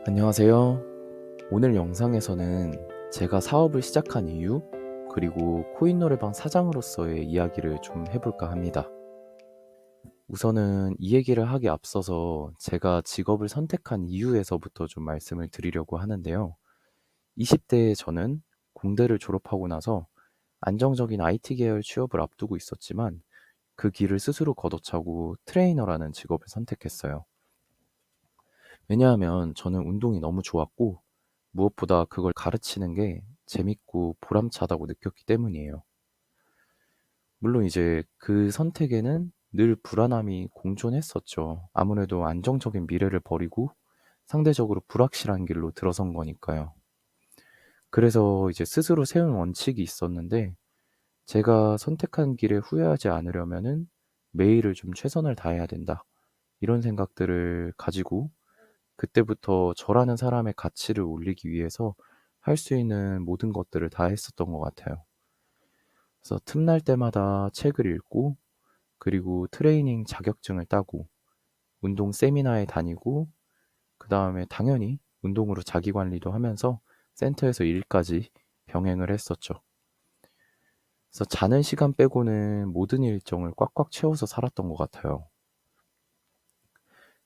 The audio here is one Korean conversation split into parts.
안녕하세요. 오늘 영상에서는 제가 사업을 시작한 이유, 그리고 코인 노래방 사장으로서의 이야기를 좀 해볼까 합니다. 우선은 이 얘기를 하기 앞서서 제가 직업을 선택한 이유에서부터 좀 말씀을 드리려고 하는데요. 20대에 저는 공대를 졸업하고 나서 안정적인 IT 계열 취업을 앞두고 있었지만 그 길을 스스로 걷어차고 트레이너라는 직업을 선택했어요. 왜냐하면 저는 운동이 너무 좋았고 무엇보다 그걸 가르치는 게 재밌고 보람차다고 느꼈기 때문이에요. 물론 이제 그 선택에는 늘 불안함이 공존했었죠. 아무래도 안정적인 미래를 버리고 상대적으로 불확실한 길로 들어선 거니까요. 그래서 이제 스스로 세운 원칙이 있었는데 제가 선택한 길에 후회하지 않으려면은 매일을 좀 최선을 다해야 된다. 이런 생각들을 가지고 그때부터 저라는 사람의 가치를 올리기 위해서 할 수 있는 모든 것들을 다 했었던 것 같아요. 그래서 틈날 때마다 책을 읽고, 그리고 트레이닝 자격증을 따고, 운동 세미나에 다니고, 그 다음에 당연히 운동으로 자기 관리도 하면서 센터에서 일까지 병행을 했었죠. 그래서 자는 시간 빼고는 모든 일정을 꽉꽉 채워서 살았던 것 같아요.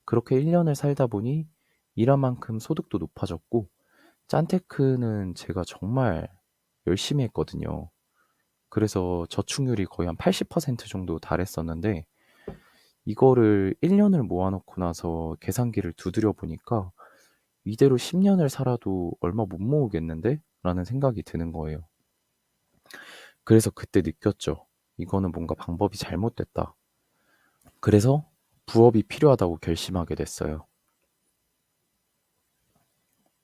그렇게 1년을 살다 보니 일한 만큼 소득도 높아졌고, 짠테크는 제가 정말 열심히 했거든요. 그래서 저축률이 거의 한 80% 정도 달했었는데 이거를 1년을 모아 놓고 나서 계산기를 두드려 보니까 '이대로 10 년을 살아도 얼마 못 모으겠는데?' 라는 생각이 드는 거예요. 그래서 그때 느꼈죠. '이거는 뭔가 방법이 잘못됐다.' 그래서 부업이 필요하다고 결심하게 됐어요.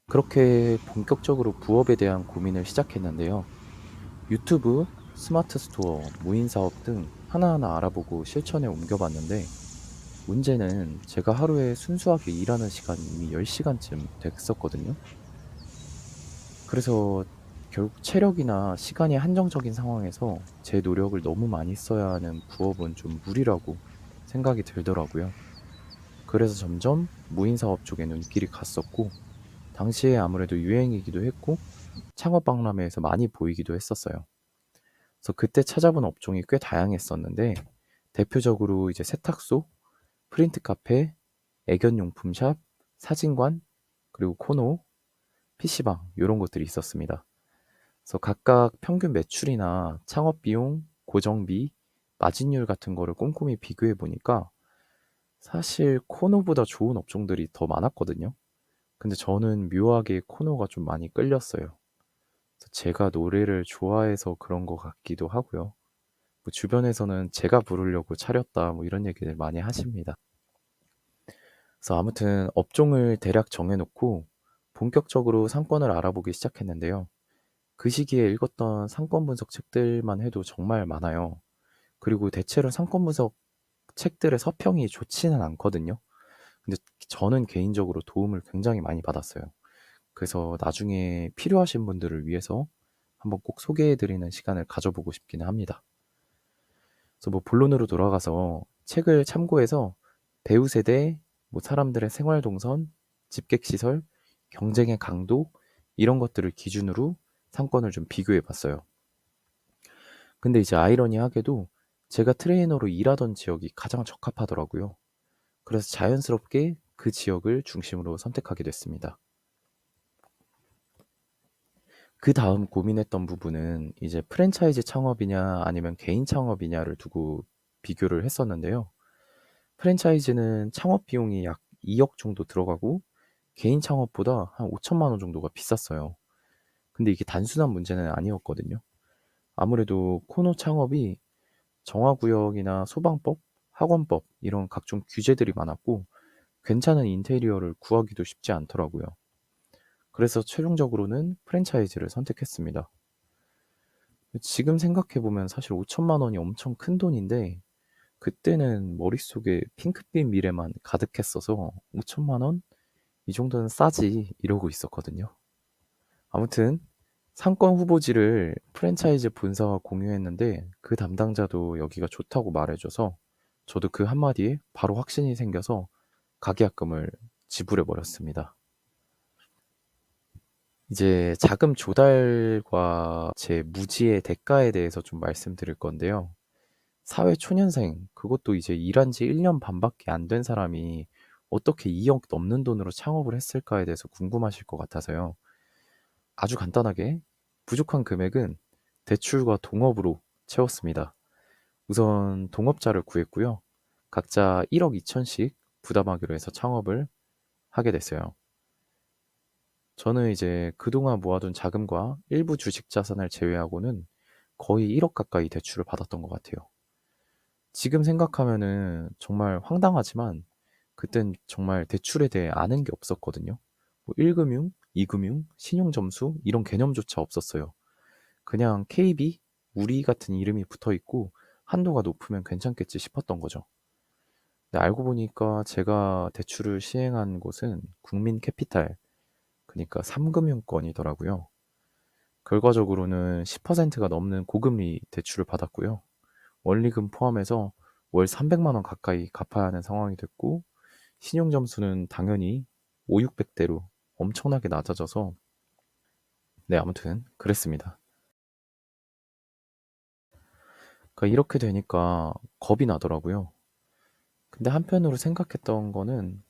그렇게 본격적으로 부업에 대한 고민을 시작했는데요. 유튜브, 스마트 스토어, 무인 사업 등 하나하나 알아보고 실천에 옮겨봤는데 문제는 제가 하루에 순수하게 일하는 시간이 이미 10시간쯤 됐었거든요. 그래서 결국 체력이나 시간이 한정적인 상황에서 제 노력을 너무 많이 써야 하는 부업은 좀 무리라고 생각이 들더라고요. 그래서 점점 무인 사업 쪽에 눈길이 갔었고, 당시에 아무래도 유행이기도 했고, 창업 박람회에서 많이 보이기도 했었어요. 그래서 그때 찾아본 업종이 꽤 다양했었는데, 대표적으로 이제 세탁소, 프린트 카페, 애견용품 샵, 사진관, 그리고 코노, PC방 요런 것들이 있었습니다. 그래서 각각 평균 매출이나 창업 비용, 고정비, 마진율 같은 거를 꼼꼼히 비교해 보니까 사실 코노보다 좋은 업종들이 더 많았거든요. 근데 저는 묘하게 코노가 좀 많이 끌렸어요. 그래서 제가 노래를 좋아해서 그런 것 같기도 하고요. 뭐 주변에서는 제가 부르려고 차렸다 뭐 이런 얘기를 많이 하십니다. 그래서 아무튼 업종을 대략 정해 놓고 본격적으로 상권을 알아보기 시작했는데요. 그 시기에 읽었던 상권 분석 책들만 해도 정말 많아요. 그리고 대체로 상권 분석 책들의 서평이 좋지는 않거든요. 근데 저는 개인적으로 도움을 굉장히 많이 받았어요. 그래서 나중에 필요하신 분들을 위해서 한번 꼭 소개해 드리는 시간을 가져보고 싶기는 합니다. 그래서 뭐 본론으로 돌아가서 책을 참고해서 배우 세대, 뭐 사람들의 생활 동선, 집객 시설, 경쟁의 강도 이런 것들을 기준으로 상권을 좀 비교해 봤어요. 근데 이제 아이러니하게도 제가 트레이너로 일하던 지역이 가장 적합하더라고요. 그래서 자연스럽게 그 지역을 중심으로 선택하게 됐습니다. 그 다음 고민했던 부분은 이제 프랜차이즈 창업이냐 아니면 개인 창업이냐를 두고 비교를 했었는데요. 프랜차이즈는 창업 비용이 약 2억 정도 들어가고 개인 창업보다 한 5천만 원 정도가 비쌌어요. 근데 이게 단순한 문제는 아니었거든요. 아무래도 코노 창업이 정화구역이나 소방법, 학원법 이런 각종 규제들이 많았고 괜찮은 인테리어를 구하기도 쉽지 않더라고요. 그래서 최종적으로는 프랜차이즈를 선택했습니다. 지금 생각해보면 사실 5천만 원이 엄청 큰 돈인데 그때는 머릿속에 핑크빛 미래만 가득했어서 5천만 원? 이 정도는 싸지 이러고 있었거든요. 아무튼 상권 후보지를 프랜차이즈 본사와 공유했는데 그 담당자도 여기가 좋다고 말해줘서 저도 그 한마디에 바로 확신이 생겨서 가계약금을 지불해 버렸습니다. 이제 자금 조달과 제 무지의 대가에 대해서 좀 말씀드릴 건데요. 사회 초년생, 그것도 이제 일한 지 1년 반밖에 안 된 사람이 어떻게 2억 넘는 돈으로 창업을 했을까에 대해서 궁금하실 것 같아서요. 아주 간단하게 부족한 금액은 대출과 동업으로 채웠습니다. 우선 동업자를 구했고요. 각자 1억 2천씩 부담하기로 해서 창업을 하게 됐어요. 저는 이제 그동안 모아둔 자금과 일부 주식 자산을 제외하고는 거의 1억 가까이 대출을 받았던 것 같아요. 지금 생각하면은 정말 황당하지만 그땐 정말 대출에 대해 아는 게 없었거든요. 뭐 1금융, 2금융, 신용점수 이런 개념조차 없었어요. 그냥 KB, 우리 같은 이름이 붙어 있고 한도가 높으면 괜찮겠지 싶었던 거죠. 근데 알고 보니까 제가 대출을 시행한 곳은 국민캐피탈, 그러니까 3금융권이더라고요. 결과적으로는 10%가 넘는 고금리 대출을 받았고요. 원리금 포함해서 월 300만 원 가까이 갚아야 하는 상황이 됐고, 신용 점수는 당연히 5, 600대로 엄청나게 낮아져서, 네, 아무튼 그랬습니다. 그러니까 이렇게 되니까 겁이 나더라고요. 근데 한편으로 생각했던 거는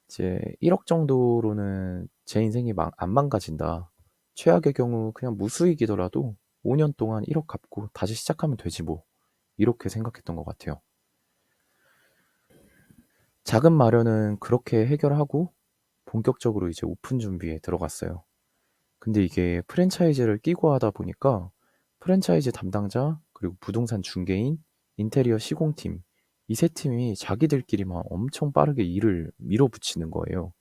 이제 1억 정도로는 제 인생이 안 망가진다. 최악의 경우 그냥 무수익이더라도 5년 동안 1억 갚고 다시 시작하면 되지 뭐. 이렇게 생각했던 것 같아요. 자금 마련은 그렇게 해결하고 본격적으로 이제 오픈 준비에 들어갔어요. 근데 이게 프랜차이즈를 끼고 하다 보니까 프랜차이즈 담당자, 그리고 부동산 중개인, 인테리어 시공팀, 이 세 팀이 자기들끼리만 엄청 빠르게 일을 밀어붙이는 거예요.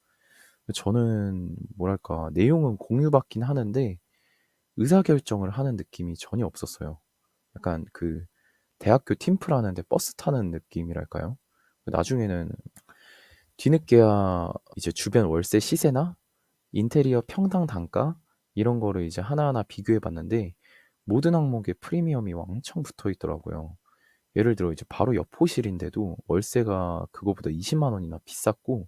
저는 뭐랄까, 내용은 공유받긴 하는데 의사결정을 하는 느낌이 전혀 없었어요. 약간 그 대학교 팀플 하는데 버스 타는 느낌이랄까요? 나중에는 뒤늦게야 이제 주변 월세 시세나 인테리어 평당 단가 이런 거를 이제 하나하나 비교해 봤는데 모든 항목에 프리미엄이 왕창 붙어 있더라고요. 예를 들어 이제 바로 옆 호실인데도 월세가 그거보다 20만 원이나 비쌌고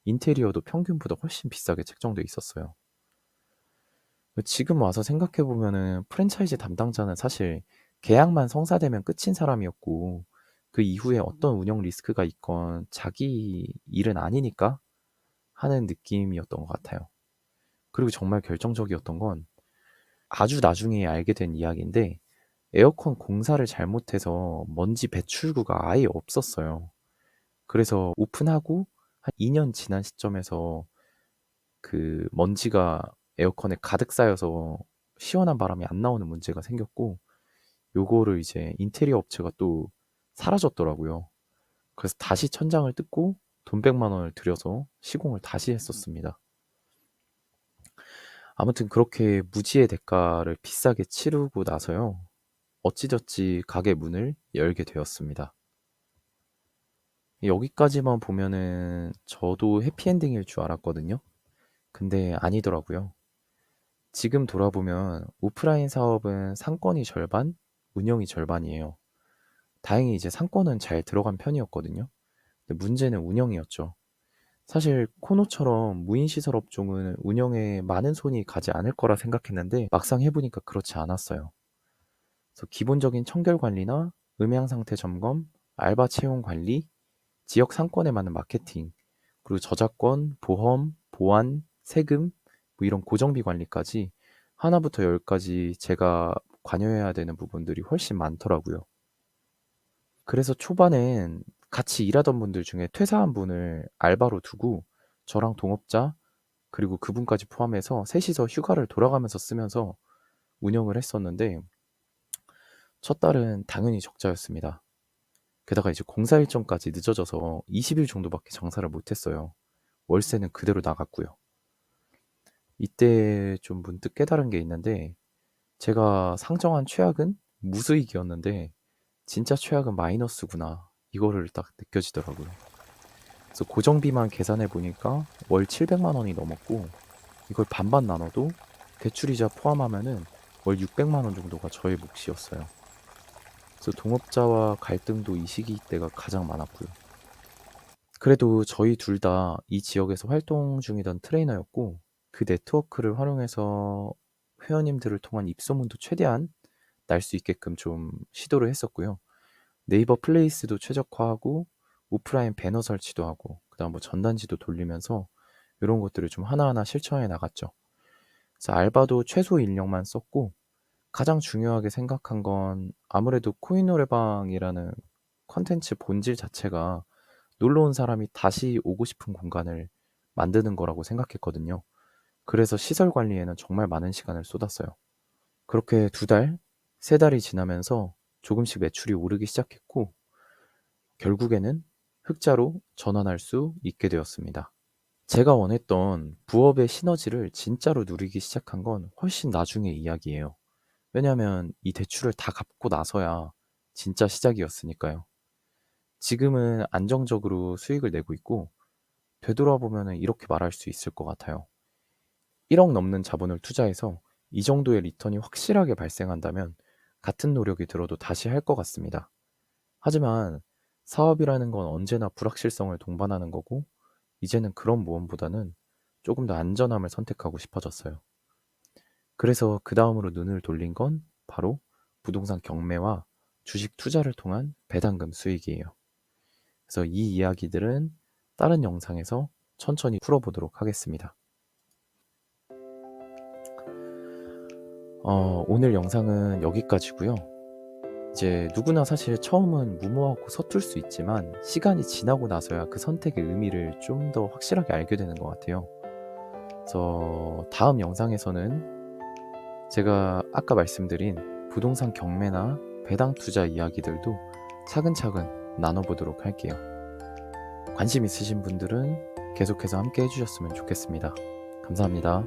인테리어도 평균보다 훨씬 비싸게 책정돼 있었어요. 지금 와서 생각해 보면은 프랜차이즈 담당자는 사실 계약만 성사되면 끝인 사람이었고 그 이후에 어떤 운영 리스크가 있건 자기 일은 아니니까 하는 느낌이었던 것 같아요. 그리고 정말 결정적이었던 건 아주 나중에 알게 된 이야기인데 에어컨 공사를 잘못해서 먼지 배출구가 아예 없었어요. 그래서 오픈하고 한 2년 지난 시점에서 그 먼지가 에어컨에 가득 쌓여서 시원한 바람이 안 나오는 문제가 생겼고 요거를 이제 인테리어 업체가 또 사라졌더라고요. 그래서 다시 천장을 뜯고 돈 100만 원을 들여서 시공을 다시 했었습니다. 아무튼 그렇게 무지의 대가를 비싸게 치르고 나서요. 어찌저찌 가게 문을 열게 되었습니다. 여기까지만 보면은 저도 해피엔딩일 줄 알았거든요. 근데 아니더라고요. 지금 돌아보면 오프라인 사업은 상권이 절반, 운영이 절반이에요. 다행히 이제 상권은 잘 들어간 편이었거든요. 근데 문제는 운영이었죠. 사실 코노처럼 무인시설 업종은 운영에 많은 손이 가지 않을 거라 생각했는데 막상 해보니까 그렇지 않았어요. 그래서 기본적인 청결 관리나 음향 상태 점검, 알바 채용 관리, 지역 상권에 맞는 마케팅, 그리고 저작권, 보험, 보안, 세금, 뭐 이런 고정비 관리까지 하나부터 열까지 제가 관여해야 되는 부분들이 훨씬 많더라고요. 그래서 초반엔 같이 일하던 분들 중에 퇴사한 분을 알바로 두고 저랑 동업자, 그리고 그분까지 포함해서 셋이서 휴가를 돌아가면서 쓰면서 운영을 했었는데 첫 달은 당연히 적자였습니다. 게다가 이제 공사 일정까지 늦어져서 20일 정도밖에 장사를 못했어요. 월세는 그대로 나갔고요. 이때 좀 문득 깨달은 게 있는데 제가 상정한 최악은 무수익이었는데 진짜 최악은 마이너스구나. 이거를 딱 느껴지더라고요. 그래서 고정비만 계산해 보니까 월 700만 원이 넘었고 이걸 반반 나눠도 대출이자 포함하면은 월 600만 원 정도가 저의 몫이었어요. 그래서 동업자와 갈등도 이 시기 때가 가장 많았고요. 그래도 저희 둘 다 이 지역에서 활동 중이던 트레이너였고 그 네트워크를 활용해서 회원님들을 통한 입소문도 최대한 날 수 있게끔 좀 시도를 했었고요. 네이버 플레이스도 최적화하고 오프라인 배너 설치도 하고 그다음 뭐 전단지도 돌리면서 이런 것들을 좀 하나하나 실천해 나갔죠. 그래서 알바도 최소 인력만 썼고 가장 중요하게 생각한 건 아무래도 코인 노래방이라는 컨텐츠 본질 자체가 놀러 온 사람이 다시 오고 싶은 공간을 만드는 거라고 생각했거든요. 그래서 시설 관리에는 정말 많은 시간을 쏟았어요. 그렇게 두 달, 세 달이 지나면서 조금씩 매출이 오르기 시작했고, 결국에는 흑자로 전환할 수 있게 되었습니다. 제가 원했던 부업의 시너지를 진짜로 누리기 시작한 건 훨씬 나중의 이야기예요. 왜냐하면 이 대출을 다 갚고 나서야 진짜 시작이었으니까요. 지금은 안정적으로 수익을 내고 있고, 되돌아보면 이렇게 말할 수 있을 것 같아요. 1억 넘는 자본을 투자해서 이 정도의 리턴이 확실하게 발생한다면 같은 노력이 들어도 다시 할 것 같습니다. 하지만 사업이라는 건 언제나 불확실성을 동반하는 거고, 이제는 그런 모험보다는 조금 더 안전함을 선택하고 싶어졌어요. 그래서 그 다음으로 눈을 돌린 건 바로 부동산 경매와 주식 투자를 통한 배당금 수익이에요. 그래서 이 이야기들은 다른 영상에서 천천히 풀어보도록 하겠습니다. 오늘 영상은 여기까지고요. 이제 누구나 사실 처음은 무모하고 서툴 수 있지만 시간이 지나고 나서야 그 선택의 의미를 좀 더 확실하게 알게 되는 것 같아요. 그래서 다음 영상에서는 제가 아까 말씀드린 부동산 경매나 배당 투자 이야기들도 차근차근 나눠보도록 할게요. 관심 있으신 분들은 계속해서 함께 해주셨으면 좋겠습니다. 감사합니다.